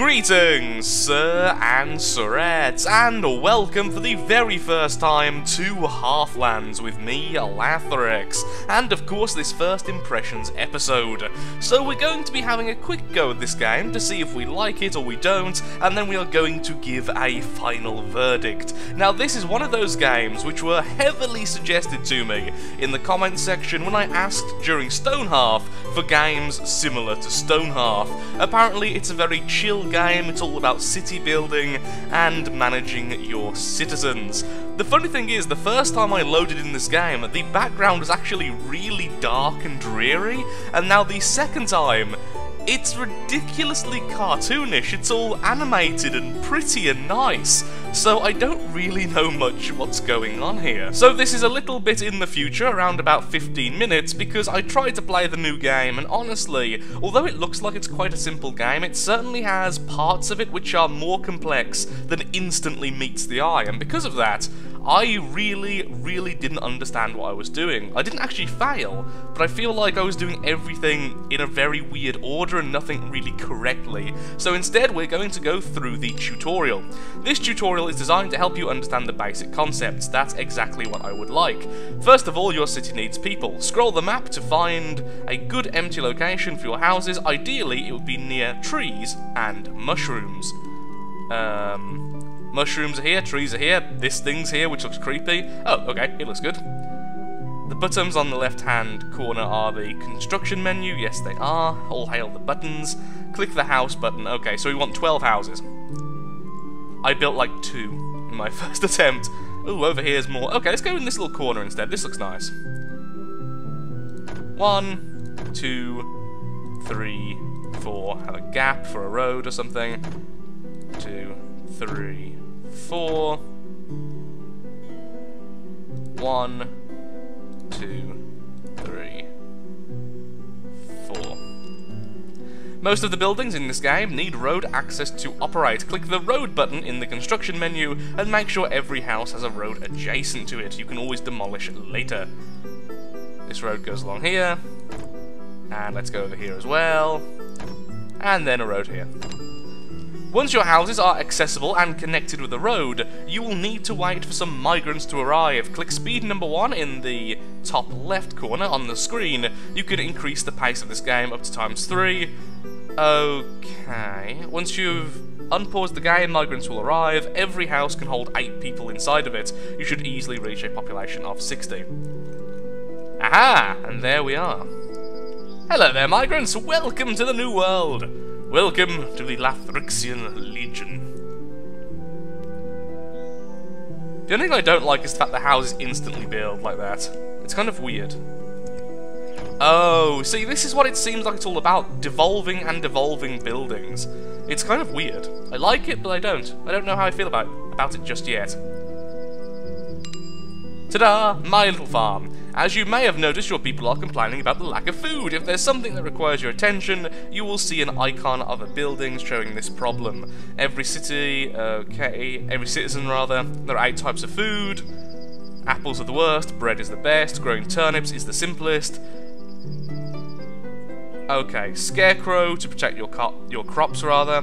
Greetings, sir and sirettes, and welcome for the very first time to Hearthlands with me, Lathrix, and of course this first impressions episode. So we're going to be having a quick go at this game to see if we like it or we don't, and then we are going to give a final verdict. Now this is one of those games which were heavily suggested to me in the comments section when I asked during Stonehearth for games similar to Stonehearth. Apparently it's a very chill game, it's all about city building and managing your citizens. The funny thing is, the first time I loaded in this game, the background was actually really dark and dreary, and now the second time, it's ridiculously cartoonish, it's all animated and pretty and nice, so I don't really know much what's going on here. So this is a little bit in the future, around about 15 minutes, because I tried to play the new game, and honestly, although it looks like it's quite a simple game, it certainly has parts of it which are more complex than instantly meets the eye, and because of that, I really didn't understand what I was doing. I didn't actually fail, but I feel like I was doing everything in a very weird order and nothing really correctly. So instead we're going to go through the tutorial. This tutorial is designed to help you understand the basic concepts. That's exactly what I would like. First of all, your city needs people. Scroll the map to find a good empty location for your houses. Ideally it would be near trees and mushrooms. Mushrooms are here, trees are here, this thing's here, which looks creepy. Oh, okay, it looks good. The buttons on the left-hand corner are the construction menu. Yes, they are. All hail the buttons. Click the house button. Okay, so we want 12 houses. I built like 2 in my first attempt. Ooh, over here's more. Okay, let's go in this little corner instead. This looks nice. 1, 2, 3, 4. Have a gap for a road or something. 2, 3, 4. 1, 2, 3, 4. Most of the buildings in this game need road access to operate. Click the road button in the construction menu and make sure every house has a road adjacent to it. You can always demolish later. This road goes along here, and let's go over here as well, and then a road here. Once your houses are accessible and connected with the road, you will need to wait for some migrants to arrive. Click speed number 1 in the top left corner on the screen. You can increase the pace of this game up to ×3. Okay, once you've unpaused the game, migrants will arrive. Every house can hold 8 people inside of it. You should easily reach a population of 60. Aha! And there we are. Hello there, migrants! Welcome to the new world! Welcome to the Lathrixian Legion. The only thing I don't like is the fact the houses instantly build like that. It's kind of weird. Oh, see, this is what it seems like it's all about. Devolving and devolving buildings. It's kind of weird. I like it, but I don't. I don't know how I feel about it just yet. Ta-da! My little farm. As you may have noticed, your people are complaining about the lack of food. If there's something that requires your attention, you will see an icon of a building showing this problem. Every citizen rather, there are 8 types of food. Apples are the worst, bread is the best, growing turnips is the simplest. Okay, scarecrow to protect your crops rather.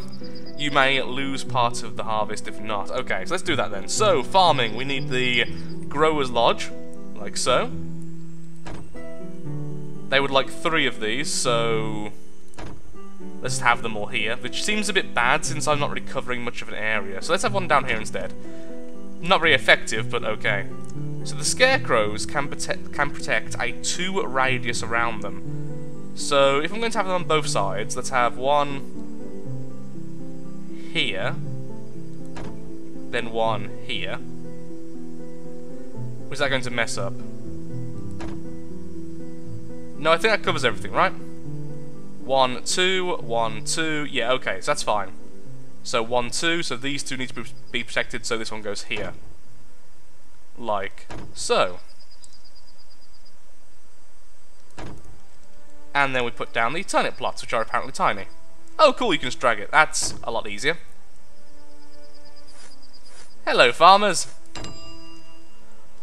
You may lose part of the harvest if not. Okay, so let's do that then. So, farming, we need the grower's lodge, like so. They would like 3 of these, so let's have them all here, which seems a bit bad since I'm not really covering much of an area. So let's have one down here instead. Not very effective, but okay. So the scarecrows can protect a 2 radius around them. So if I'm going to have them on both sides, let's have one here, then one here. Or is that going to mess up? No, I think that covers everything, right? 1, 2, 1, 2. Yeah, okay, so that's fine. So 1, 2, so these 2 need to be protected, so this one goes here. Like so. And then we put down the turnip plots, which are apparently tiny. Oh cool, you can just drag it. That's a lot easier. Hello, farmers.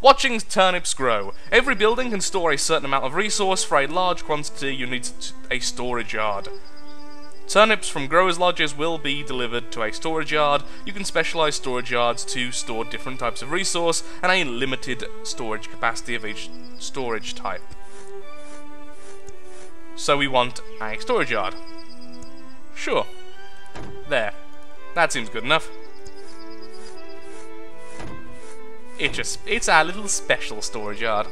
Watching turnips grow. Every building can store a certain amount of resource. For a large quantity, you need a storage yard. Turnips from growers' lodges will be delivered to a storage yard. You can specialise storage yards to store different types of resource and a limited storage capacity of each storage type. So we want a storage yard. Sure. There. That seems good enough. It's our little special storage yard.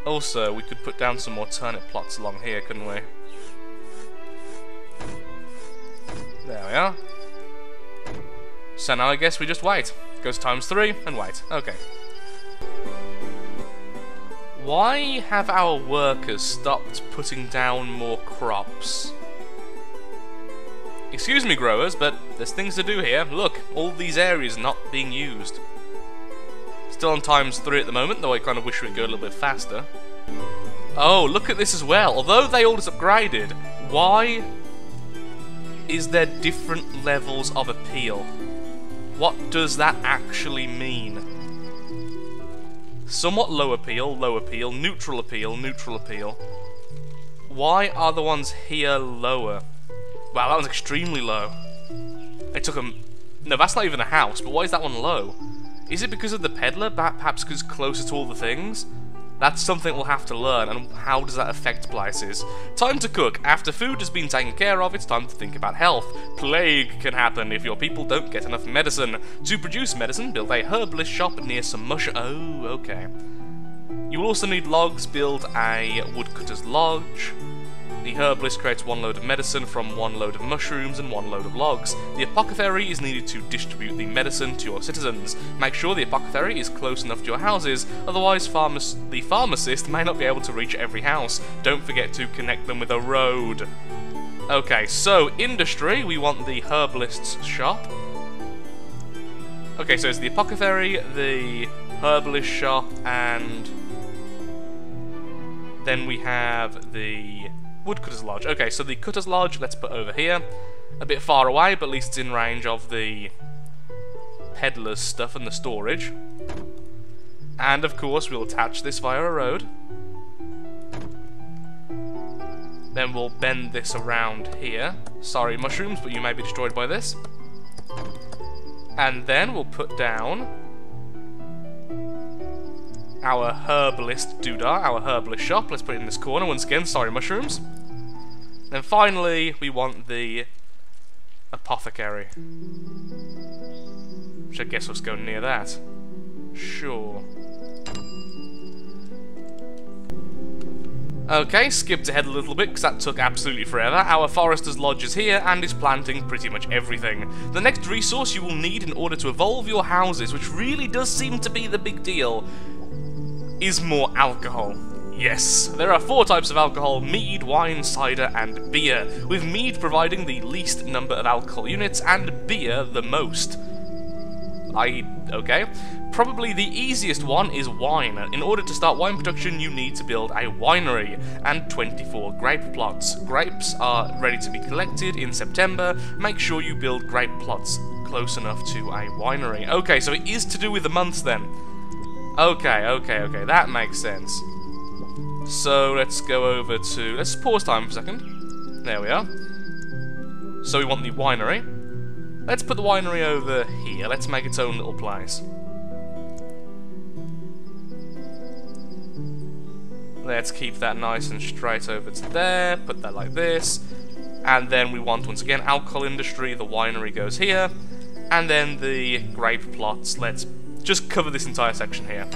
Also, we could put down some more turnip plots along here, couldn't we? There we are. So now I guess we just wait. Goes ×3 and wait. Okay. Why have our workers stopped putting down more crops? Excuse me, growers, but there's things to do here. Look, all these areas not being used. Still on ×3 at the moment, though I kind of wish we'd go a little bit faster. Oh, look at this as well. Although they all just upgraded, why is there different levels of appeal? What does that actually mean? Somewhat low appeal, neutral appeal, neutral appeal. Why are the ones here lower? Wow, that one's extremely low. It took them... No, that's not even a house, but why is that one low? Is it because of the peddler? Perhaps because it's closer to all the things? That's something we'll have to learn, and how does that affect places? Time to cook. After food has been taken care of, it's time to think about health. Plague can happen if your people don't get enough medicine. To produce medicine, build a herbalist shop near some Oh, okay. You will also need logs. Build a woodcutter's lodge. The herbalist creates 1 load of medicine from 1 load of mushrooms and 1 load of logs. The apothecary is needed to distribute the medicine to your citizens. Make sure the apothecary is close enough to your houses, otherwise the pharmacist may not be able to reach every house. Don't forget to connect them with a road. Okay, so industry, we want the herbalist's shop. Okay, so it's the apothecary, the herbalist shop, and then we have the woodcutter's lodge. Okay, so the cutter's lodge, let's put over here. A bit far away, but at least it's in range of the peddler's stuff and the storage. And of course, we'll attach this via a road. Then we'll bend this around here. Sorry, mushrooms, but you may be destroyed by this. And then we'll put down our herbalist doodah, our herbalist shop. Let's put it in this corner once again. Sorry, mushrooms. Then finally, we want the apothecary, which I guess let's go near that. Sure. Okay, skipped ahead a little bit because that took absolutely forever. Our forester's lodge is here and is planting pretty much everything. The next resource you will need in order to evolve your houses, which really does seem to be the big deal, is more alcohol. Yes, there are 4 types of alcohol: mead, wine, cider, and beer, with mead providing the least number of alcohol units and beer the most. Okay. Probably the easiest one is wine. In order to start wine production, you need to build a winery and 24 grape plots. Grapes are ready to be collected in September. Make sure you build grape plots close enough to a winery. Okay, so it is to do with the months then. Okay, that makes sense. So let's go over to... Let's pause time for a second. There we are. So we want the winery. Let's put the winery over here. Let's make its own little place. Let's keep that nice and straight over to there. Put that like this. And then we want, once again, alcohol industry. The winery goes here. And then the grape plots. Let's just cover this entire section here.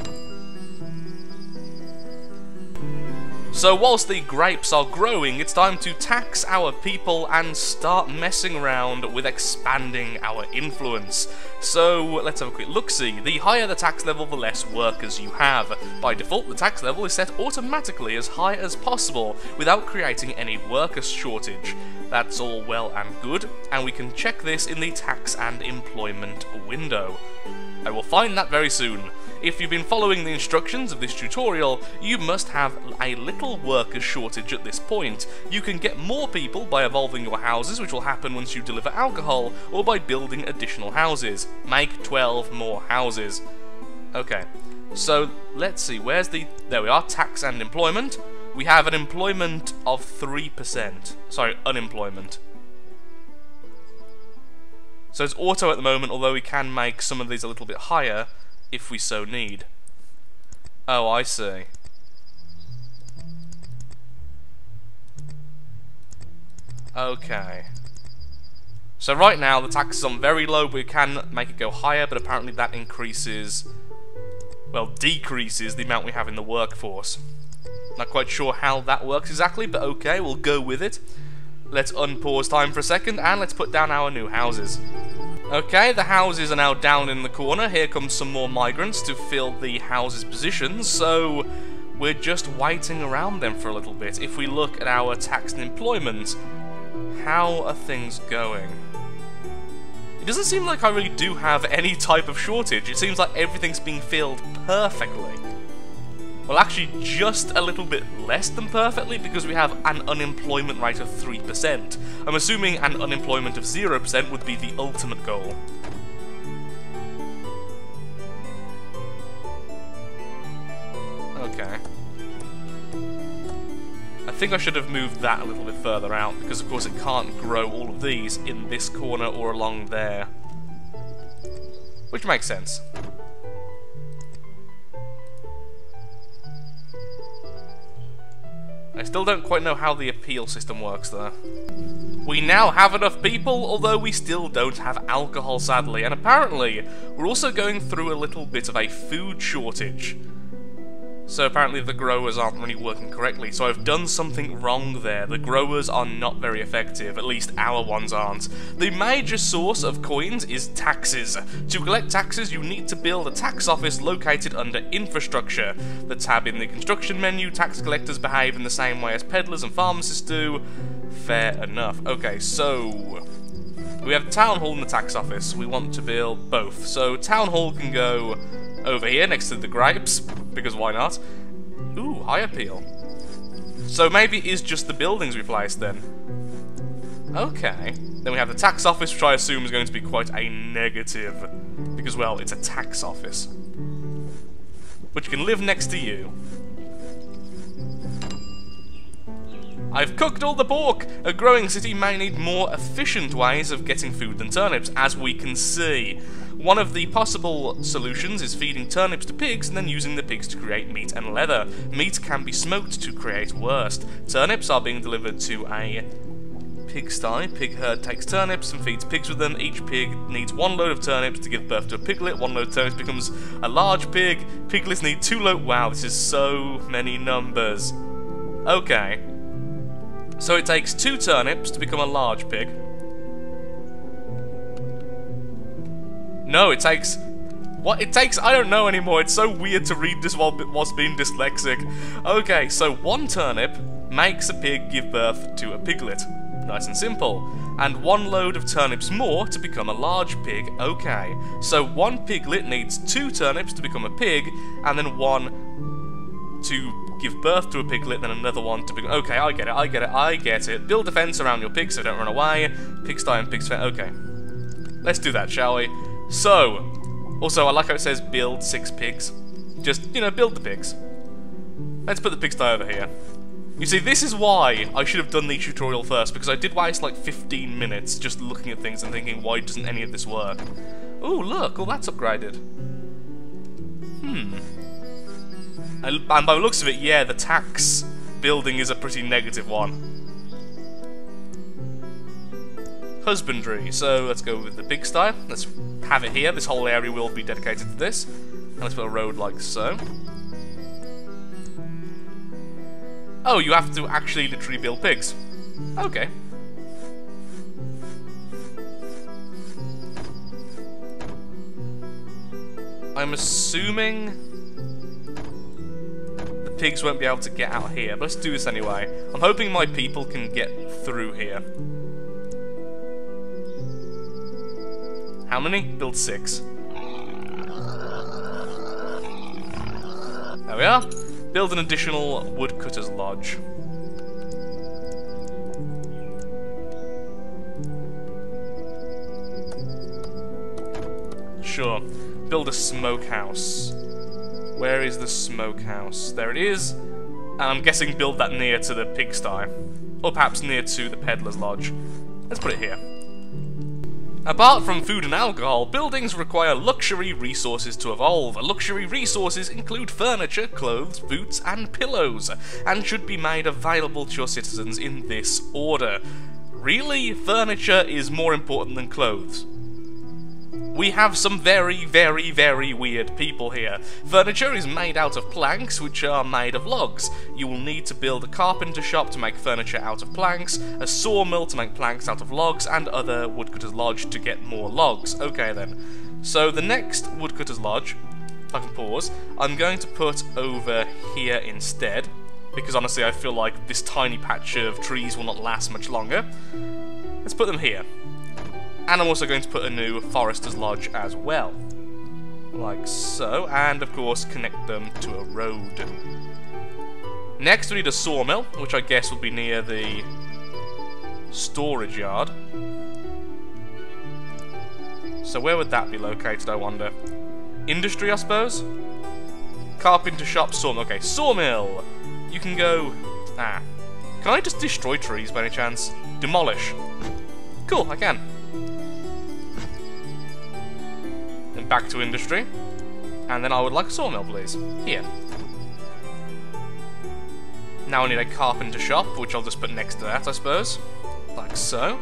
So whilst the grapes are growing, it's time to tax our people and start messing around with expanding our influence. So let's have a quick look-see. The higher the tax level, the less workers you have. By default, the tax level is set automatically as high as possible without creating any worker shortage. That's all well and good, and we can check this in the tax and employment window. I will find that very soon. If you've been following the instructions of this tutorial, you must have a little worker shortage at this point. You can get more people by evolving your houses, which will happen once you deliver alcohol, or by building additional houses. Make 12 more houses. Okay, so let's see, where's the... There we are, tax and employment. We have an employment of 3%. Sorry, unemployment. So it's auto at the moment, although we can make some of these a little bit higher if we so need. Oh, I see. Okay. So right now the tax is on very low, but we can make it go higher, but apparently that increases, well, decreases the amount we have in the workforce. Not quite sure how that works exactly, but okay, we'll go with it. Let's unpause time for a second, and let's put down our new houses. Okay, the houses are now down in the corner. Here comes some more migrants to fill the houses' positions, so we're just waiting around them for a little bit. If we look at our tax and employment, how are things going? It doesn't seem like I really do have any type of shortage. It seems like everything's being filled perfectly. Well, actually, just a little bit less than perfectly, because we have an unemployment rate of 3%. I'm assuming an unemployment of 0% would be the ultimate goal. Okay. I think I should have moved that a little bit further out, because of course it can't grow all of these in this corner or along there. Which makes sense. I still don't quite know how the appeal system works though. We now have enough people, although we still don't have alcohol sadly, and apparently we're also going through a little bit of a food shortage. So apparently the growers aren't really working correctly, so I've done something wrong there. The growers are not very effective, at least our ones aren't. The major source of coins is taxes. To collect taxes, you need to build a tax office located under infrastructure. The tab in the construction menu, tax collectors behave in the same way as peddlers and pharmacists do. Fair enough. Okay, so we have the town hall and the tax office. We want to build both. So town hall can go over here next to the grapes, because why not? Ooh, high appeal. So maybe it is just the buildings we placed then. Okay. Then we have the tax office, which I assume is going to be quite a negative, because, well, it's a tax office. Which can live next to you. I've cooked all the pork! A growing city may need more efficient ways of getting food than turnips, as we can see. One of the possible solutions is feeding turnips to pigs and then using the pigs to create meat and leather. Meat can be smoked to create wurst. Turnips are being delivered to a pigsty. Pig herd takes turnips and feeds pigs with them. Each pig needs 1 load of turnips to give birth to a piglet. 1 load of turnips becomes a large pig. Piglets need 2 loads. Wow, this is so many numbers. Okay. So it takes 2 turnips to become a large pig. No, it takes... What? It takes... I don't know anymore. It's so weird to read this whilst being dyslexic. Okay, so 1 turnip makes a pig give birth to a piglet. Nice and simple. And 1 load of turnips more to become a large pig. Okay. So 1 piglet needs 2 turnips to become a pig, and then 1 to give birth to a piglet, then another 1 to become... Okay, I get it. Build a fence around your pigs so they don't run away. Pigsty and pigs fence. Okay. Let's do that, shall we? So, also I like how it says build 6 pigs. Just, you know, build the pigs. Let's put the pigsty over here. You see, this is why I should have done the tutorial first, because I did waste like 15 minutes just looking at things and thinking, why doesn't any of this work? Ooh, look, all that's upgraded. And by the looks of it, yeah, the tax building is a pretty negative one. Husbandry, so let's go with the pigsty. Let's have it here. This whole area will be dedicated to this. And let's put a road like so. Oh, you have to actually literally build pigs. Okay. I'm assuming the pigs won't be able to get out here, but let's do this anyway. I'm hoping my people can get through here. How many? Build 6. There we are. Build an additional woodcutter's lodge. Sure. Build a smokehouse. Where is the smokehouse? There it is. And I'm guessing build that near to the pigsty. Or perhaps near to the peddler's lodge. Let's put it here. Apart from food and alcohol, buildings require luxury resources to evolve. Luxury resources include furniture, clothes, boots, and pillows, and should be made available to your citizens in this order. Really? Furniture is more important than clothes? We have some very, very, very weird people here. Furniture is made out of planks, which are made of logs. You will need to build a carpenter shop to make furniture out of planks, a sawmill to make planks out of logs, and other woodcutter's lodge to get more logs. Okay then. So the next woodcutter's lodge, if I can pause, I'm going to put over here instead, because honestly I feel like this tiny patch of trees will not last much longer. Let's put them here. And I'm also going to put a new forester's lodge as well. Like so, and of course connect them to a road. Next we need a sawmill, which I guess will be near the storage yard. So where would that be located, I wonder? Industry, I suppose? Carpenter shop, sawmill. Okay, sawmill! You can go... Can I just destroy trees by any chance? Demolish. Cool, I can. Then back to industry. And then I would like a sawmill, please. Here. Now I need a carpenter shop, which I'll just put next to that, I suppose. Like so.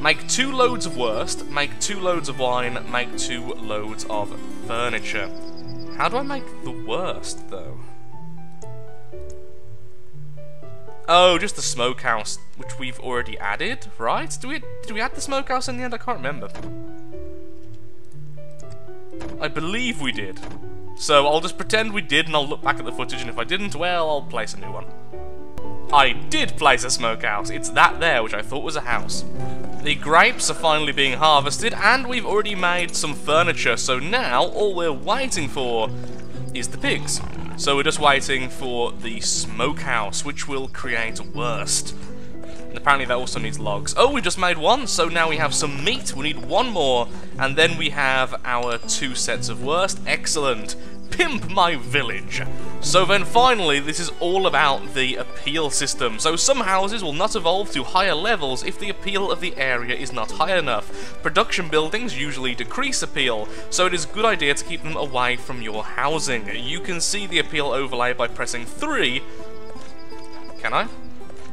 Make 2 loads of worst, make 2 loads of wine, make 2 loads of furniture. How do I make the worst, though? Oh, just the smokehouse, which we've already added, right? Did we add the smokehouse in the end? I can't remember. I believe we did. So I'll just pretend we did and I'll look back at the footage, and if I didn't, well, I'll place a new one. I did place a smokehouse. It's that there, which I thought was a house. The grapes are finally being harvested, and we've already made some furniture, so now all we're waiting for is the pigs. So we're just waiting for the smokehouse, which will create worst. And apparently that also needs logs. Oh, we just made one, so now we have some meat. We need one more, and then we have our 2 sets of worst. Excellent. Pimp my village. So then finally, this is all about the appeal system. So some houses will not evolve to higher levels if the appeal of the area is not high enough. Production buildings usually decrease appeal, so it is a good idea to keep them away from your housing. You can see the appeal overlay by pressing 3. Can I?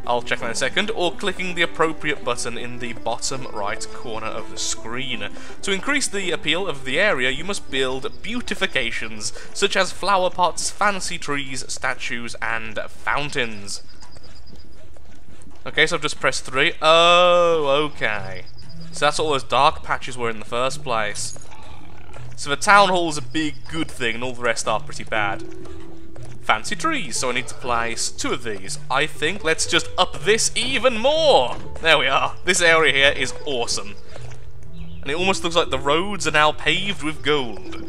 I'll check that in a second, or clicking the appropriate button in the bottom right corner of the screen. To increase the appeal of the area, you must build beautifications, such as flower pots, fancy trees, statues, and fountains. Okay, so I've just pressed 3. Oh, okay. So that's all those dark patches were in the first place. So the town hall is a big good thing, and all the rest are pretty bad. Fancy trees, so I need to place 2 of these. I think let's just up this even more. There we are. This area here is awesome. And it almost looks like the roads are now paved with gold.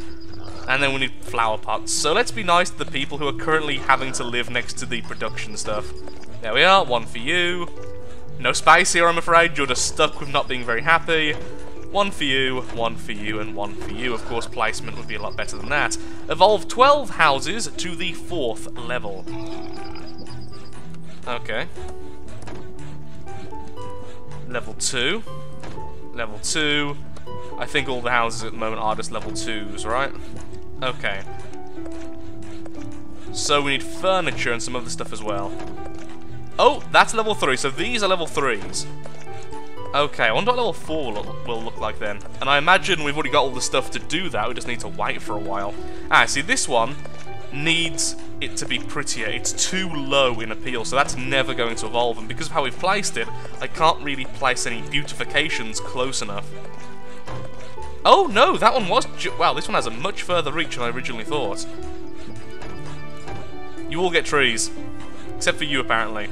And then we need flower pots. So let's be nice to the people who are currently having to live next to the production stuff. There we are, 1 for you. No space here, I'm afraid. You're just stuck with not being very happy. 1 for you, 1 for you, and 1 for you. Of course, placement would be a lot better than that. Evolve 12 houses to the 4th level. Okay. Level 2. Level 2. I think all the houses at the moment are just level 2s, right? Okay. So we need furniture and some other stuff as well. Oh, that's level 3, so these are level 3s. Okay, I wonder what level 4 will look like then. And I imagine we've already got all the stuff to do that, we just need to wait for a while. See, this one needs it to be prettier. It's too low in appeal, so that's never going to evolve. And because of how we've placed it, I can't really place any beautifications close enough. Oh, no, that one was... Wow, this one has a much further reach than I originally thought. You all get trees. Except for you, apparently.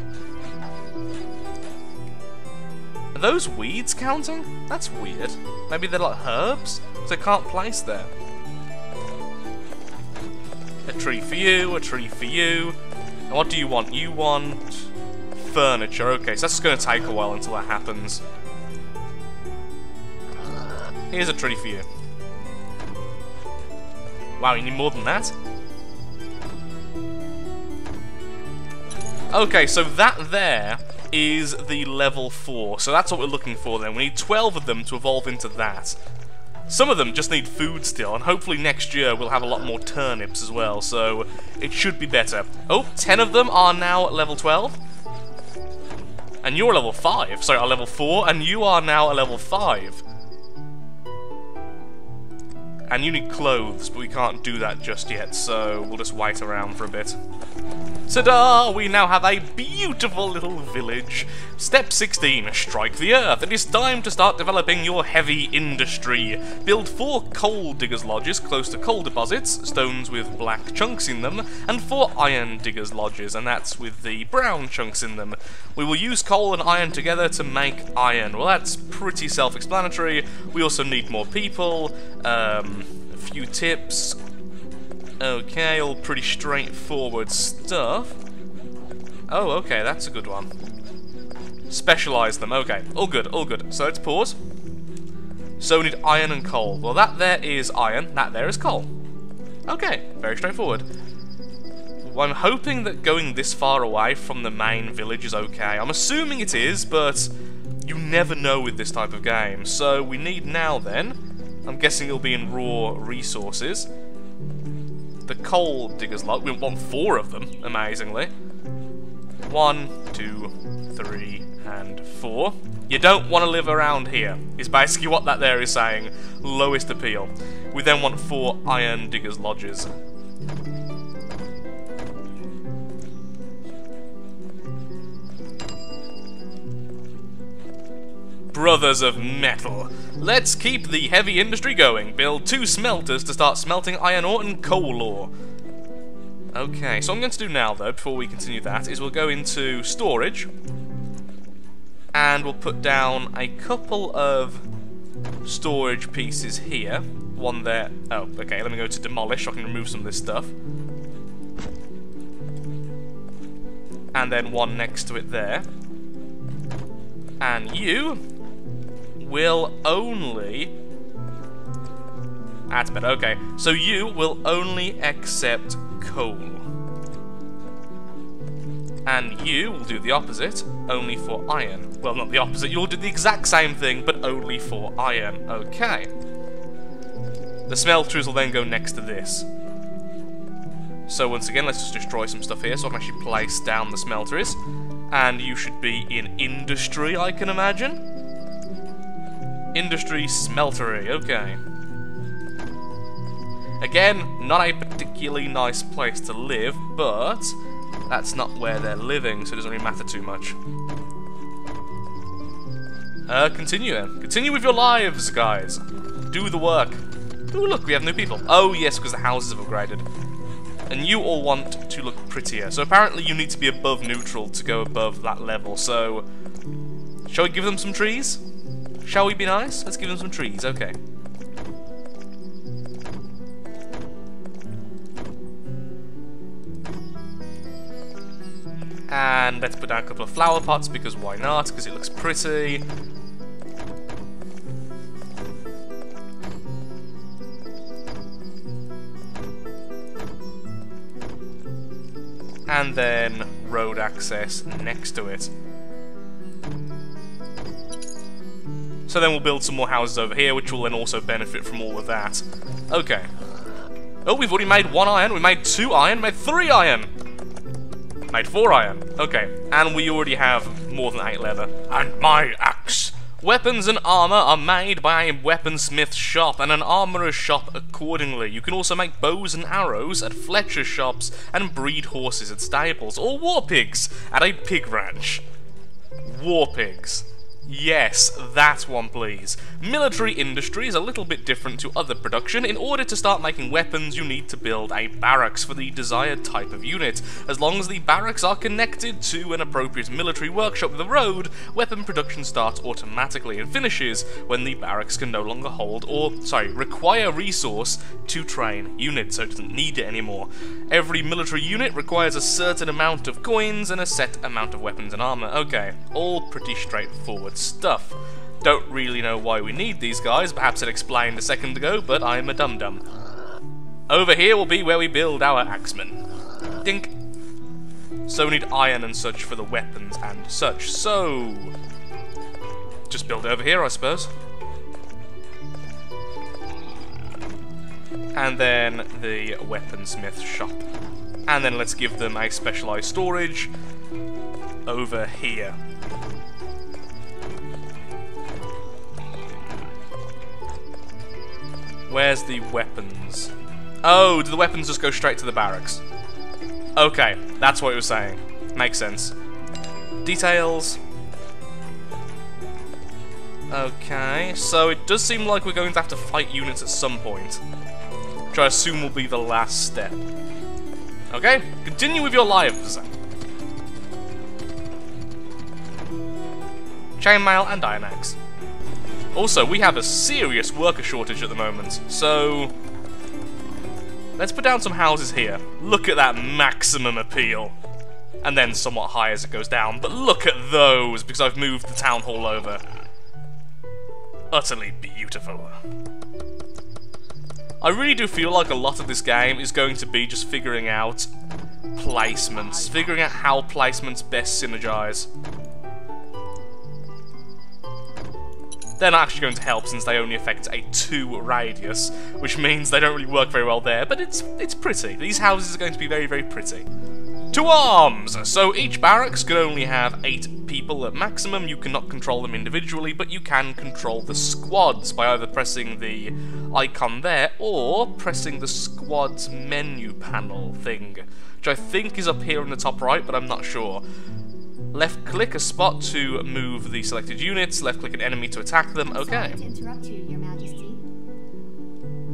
Are those weeds counting? That's weird. Maybe they're like herbs? So I can't place there. A tree for you, a tree for you. And what do you want? You want furniture. Okay, so that's going to take a while until that happens. Here's a tree for you. Wow, you need more than that? Okay, so that there is the level 4. So that's what we're looking for then. We need 12 of them to evolve into that. Some of them just need food still, and hopefully next year we'll have a lot more turnips as well, so it should be better. Oh, 10 of them are now at level 12. And you're level 5. Sorry, are level 4, and you are now a level 5. And you need clothes, but we can't do that just yet, so we'll just wait around for a bit. Ta-da! We now have a beautiful little village. Step 16, strike the earth. It is time to start developing your heavy industry. Build 4 coal diggers lodges close to coal deposits, stones with black chunks in them, and 4 iron diggers lodges, and that's with the brown chunks in them. We will use coal and iron together to make iron. Well, that's pretty self-explanatory. We also need more people, a few tips. Okay, all pretty straightforward stuff. Oh, okay, that's a good one. Specialise them, okay. All good, all good. So let's pause. So we need iron and coal. Well, that there is iron, that there is coal. Okay, very straightforward. Well, I'm hoping that going this far away from the main village is okay. I'm assuming it is, but you never know with this type of game. So we need now then, I'm guessing it'll be in raw resources. The coal diggers lot, we want 4 of them, amazingly. 1, 2, 3, and 4. You don't want to live around here, is basically what that there is saying. Lowest appeal. We then want 4 iron diggers lodges. Brothers of metal. Let's keep the heavy industry going. Build 2 smelters to start smelting iron ore and coal ore. Okay, so what I'm going to do now, though, before we continue that, is we'll go into storage. And we'll put down a couple of storage pieces here. One there. Oh, okay, let me go to demolish so I can remove some of this stuff. And then one next to it there. And you will only... That's better, okay. So you will only accept coal. And you will do the opposite, only for iron. Well, not the opposite, you'll do the exact same thing, but only for iron. Okay. The smelters will then go next to this. So once again, let's just destroy some stuff here so I can actually place down the smelters. And you should be in industry, I can imagine. Industry smeltery, okay. Again, not a particularly nice place to live, but that's not where they're living, so it doesn't really matter too much. Continue then. Continue with your lives, guys. Do the work. Ooh, look, we have new people. Oh, yes, because the houses have upgraded. And you all want to look prettier. So apparently you need to be above neutral to go above that level. So, shall we give them some trees? Shall we be nice? Let's give them some trees, okay. And let's put down a couple of flower pots, because why not? Because it looks pretty. And then road access next to it. So then we'll build some more houses over here, which will then also benefit from all of that. Okay. Oh, we've already made 1 iron, we made 2 iron, made 3 iron! Made 4 iron. Okay, and we already have more than 8 leather. And my axe! Weapons and armor are made by a weaponsmith shop and an armorer's shop accordingly. You can also make bows and arrows at fletcher's shops and breed horses at stables, or war pigs at a pig ranch. War pigs. Yes, that one please. Military industry is a little bit different to other production. In order to start making weapons, you need to build a barracks for the desired type of unit. As long as the barracks are connected to an appropriate military workshop with a road, weapon production starts automatically and finishes when the barracks can no longer hold require resource to train units, so it doesn't need it anymore. Every military unit requires a certain amount of coins and a set amount of weapons and armor. Okay, all pretty straightforward stuff. Don't really know why we need these guys, perhaps it explained a second ago, but I'm a dum-dum. Over here will be where we build our axemen. Dink. So we need iron and such for the weapons and such. So just build over here, I suppose. And then the weaponsmith shop. And then let's give them a specialised storage over here. Where's the weapons? Oh, do the weapons just go straight to the barracks? Okay, that's what you were saying. Makes sense. Details. Okay, so it does seem like we're going to have to fight units at some point, which I assume will be the last step. Okay, continue with your lives. Chainmail and iron axe. Also, we have a serious worker shortage at the moment, so let's put down some houses here. Look at that maximum appeal. And then somewhat high as it goes down, but look at those, because I've moved the town hall over. Utterly beautiful. I really do feel like a lot of this game is going to be just figuring out placements, figuring out how placements best synergize. They're not actually going to help since they only affect a 2 radius, which means they don't really work very well there, but it's pretty. These houses are going to be very, very pretty. To arms! So each barracks can only have 8 people at maximum. You cannot control them individually, but you can control the squads by either pressing the icon there or pressing the squads menu panel thing, which I think is up here in the top right, but I'm not sure. Left click a spot to move the selected units, left click an enemy to attack them. Okay. Sorry to interrupt you, Your Majesty.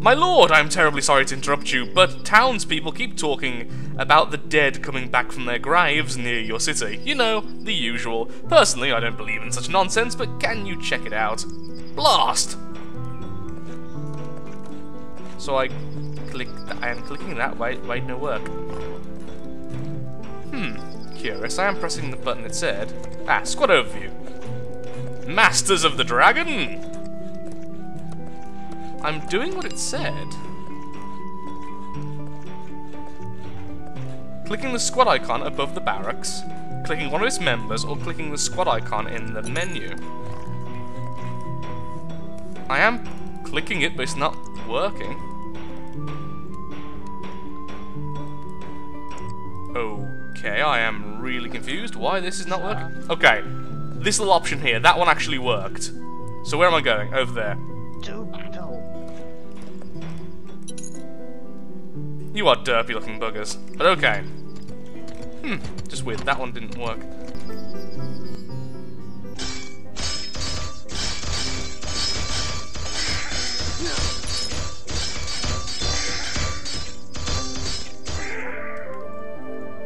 My lord, I'm terribly sorry to interrupt you, but townspeople keep talking about the dead coming back from their graves near your city. You know, the usual. Personally, I don't believe in such nonsense, but can you check it out? Blast! So I am clicking that way, wait, no work. Curious, I am pressing the button it said. Squad overview. Masters of the Dragon! I'm doing what it said. Clicking the squad icon above the barracks, clicking one of its members, or clicking the squad icon in the menu. I am clicking it, but it's not working. Okay, I am really confused why this is not working. Okay, this little option here, that one actually worked. So where am I going? Over there. To battle. You are derpy looking buggers. But okay. Just weird, that one didn't work.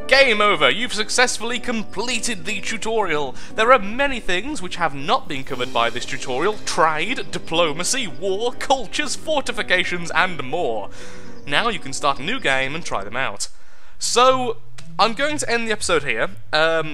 Game over! You've successfully completed the tutorial. There are many things which have not been covered by this tutorial: trade, diplomacy, war, cultures, fortifications, and more. Now you can start a new game and try them out. So, I'm going to end the episode here.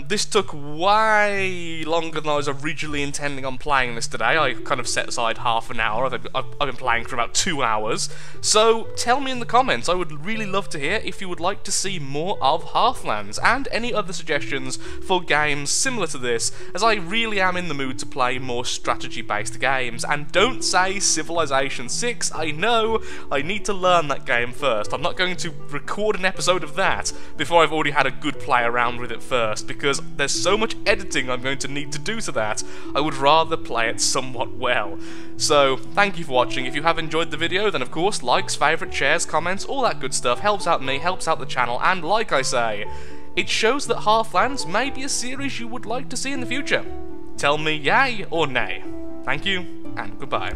This took way longer than I was originally intending on playing this today. I kind of set aside half an hour. I've been playing for about 2 hours. So tell me in the comments. I would really love to hear if you would like to see more of Hearthlands and any other suggestions for games similar to this, as I really am in the mood to play more strategy-based games. And don't say Civilization 6. I know I need to learn that game first. I'm not going to record an episode of that before I've already had a good play around with it first, because there's so much editing I'm going to need to do to that. I would rather play it somewhat well. So, thank you for watching. If you have enjoyed the video, then of course, likes, favourites, shares, comments, all that good stuff helps out me, helps out the channel, and like I say, it shows that Hearthlands may be a series you would like to see in the future. Tell me yay or nay. Thank you, and goodbye.